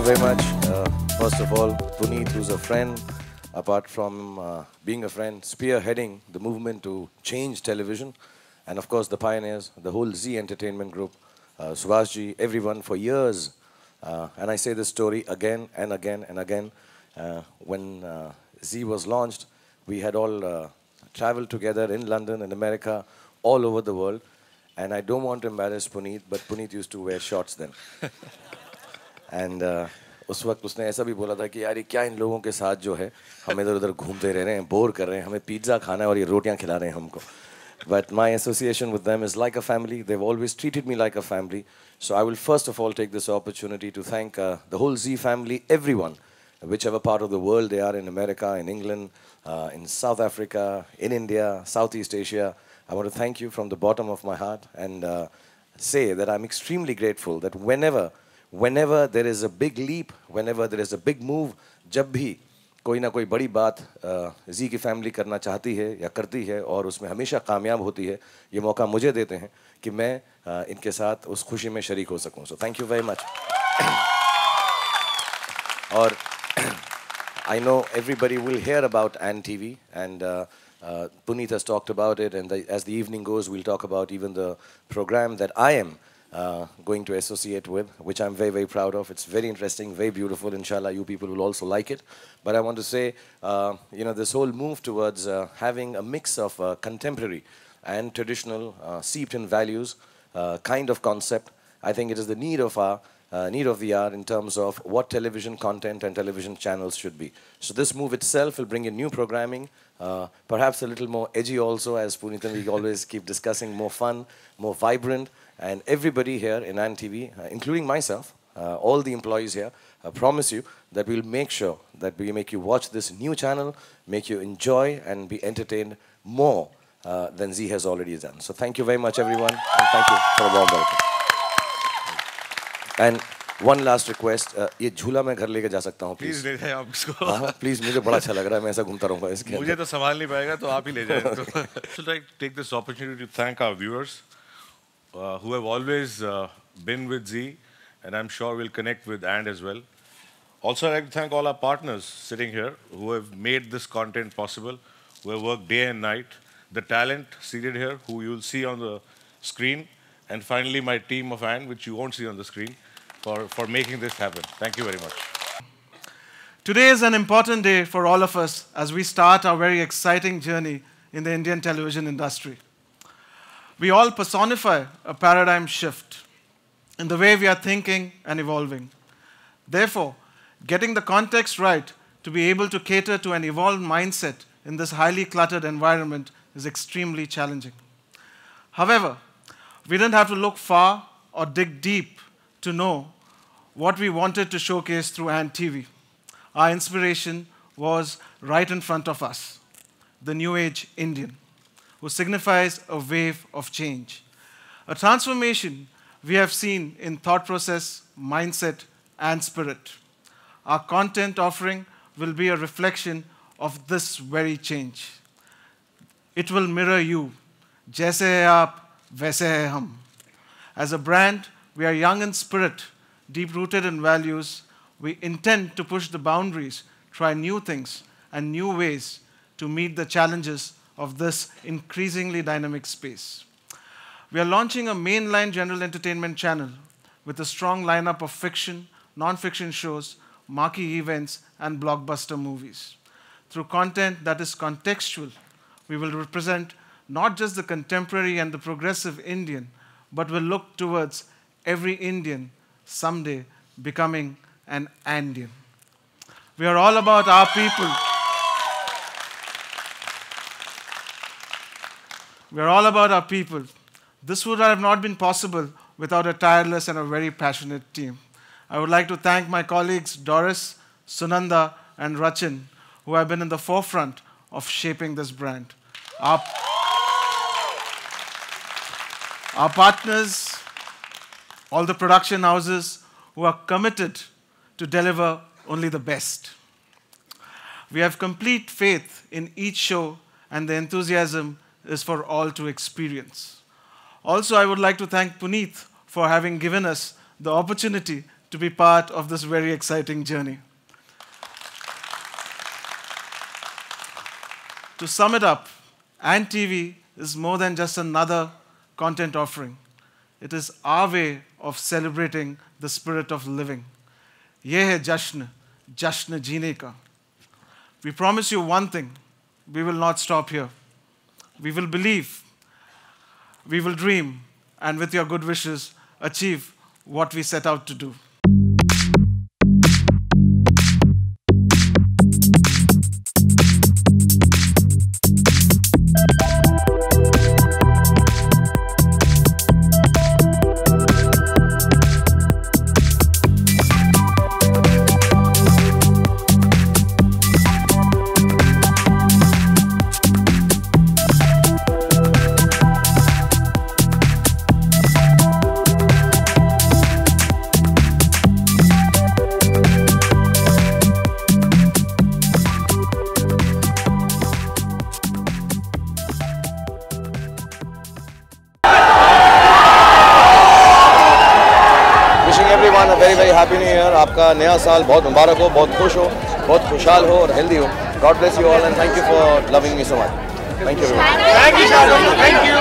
very much. First of all, Puneet, who's a friend, apart from being a friend, spearheading the movement to change television. And of course, the pioneers, the whole Z Entertainment Group, Subhashji, everyone for years. And I say this story again and again and again. When Z was launched, we had all traveled together in London, in America, all over the world. And I don't want to embarrass Puneet, but Puneet used to wear shorts then. And उस वक्त उसने ऐसा भी बोला था कि यार ये क्या इन लोगों के साथ जो है हम इधर उधर घूमते रह रहे हैं, बोर कर रहे हैं, हमें पिज़्ज़ा खाना है और ये रोटियां खिला रहे हैं हमको. But my association with them is like a family. They've always treated me like a family. So I will first of all take this opportunity to thank the whole Z family, everyone, whichever part of the world they are, in America, in England, in South Africa, in India, Southeast Asia. I want to thank you from the bottom of my heart and say that I'm extremely grateful that whenever there is a big leap, whenever there is a big move, जब भी कोई ना कोई बड़ी बात जी की family करना चाहती है या करती है और उसमें हमेशा कामयाब होती है, ये मौका मुझे देते हैं कि मैं इनके साथ उस खुशी में शरीक हो सकूं. So thank you very much. और I know everybody will hear about Ant TV, and Puneet has talked about it, and as the evening goes, we'll talk about even the program that I am going to associate with, which I'm very, very proud of. It's very interesting, very beautiful. Inshallah, you people will also like it. But I want to say, this whole move towards having a mix of contemporary and traditional, seeped in values kind of concept, I think it is the need of the hour in terms of what television content and television channels should be. So this move itself will bring in new programming, perhaps a little more edgy also, as Puneet and we always keep discussing, more fun, more vibrant. And everybody here in Ant TV, including myself, all the employees here, promise you that we'll make sure that we make you watch this new channel, make you enjoy and be entertained more than Z has already done. So thank you very much, everyone, and thank you for a warm welcome. And one last request, ये झूला मैं घर लेके जा सकता हूँ, please. Please ले जाए आप इसको. हाँ, please, मुझे बड़ा अच्छा लग रहा है, मैं ऐसा घूमता रहूँगा इसके. मुझे तो संभाल नहीं पाएगा, तो आप ही ले जाए. Should I take this opportunity to thank our viewers who have always been with Z, and I'm sure will connect with Ant as well. Also, I'd like to thank all our partners sitting here who have made this content possible, who have worked day and night, the talent seated here, who you'll see on the screen, and finally my team of Ant, which you won't see on the screen, for making this happen. Thank you very much. Today is an important day for all of us as we start our very exciting journey in the Indian television industry. We all personify a paradigm shift in the way we are thinking and evolving. Therefore, getting the context right to be able to cater to an evolved mindset in this highly cluttered environment is extremely challenging. However, we didn't have to look far or dig deep to know what we wanted to showcase through Ant TV. Our inspiration was right in front of us, the New Age Indian, who signifies a wave of change. A transformation we have seen in thought process, mindset, and spirit. Our content offering will be a reflection of this very change. It will mirror you. Jaise hai aap, वैसे हैं हम. As a brand, we are young in spirit, deep-rooted in values. We intend to push the boundaries, try new things and new ways to meet the challenges of this increasingly dynamic space. We are launching a mainline general entertainment channel with a strong lineup of fiction, non-fiction shows, marquee events, and blockbuster movies. Through content that is contextual, we will represent not just the contemporary and the progressive Indian, but will look towards every Indian someday becoming an Andean. We are all about our people. We are all about our people. This would have not been possible without a tireless and a very passionate team. I would like to thank my colleagues Doris, Sunanda, and Rachin, who have been in the forefront of shaping this brand. Our partners, all the production houses who are committed to deliver only the best. We have complete faith in each show, and the enthusiasm is for all to experience. Also, I would like to thank Puneet for having given us the opportunity to be part of this very exciting journey. To sum it up, Ant TV is more than just another content offering. It is our way of celebrating the spirit of living. Ye hai jasn, jasn jeene ka. We promise you one thing, we will not stop here. We will believe, we will dream, and with your good wishes, achieve what we set out to do. everyone a very very happy new year. आपका नया साल बहुत मुबारक हो, बहुत खुश हो, बहुत खुशहाल हो और healthy हो. God bless you all and thank you for loving me so much. Thank you everyone. Thank you, Shahrukh. Thank you.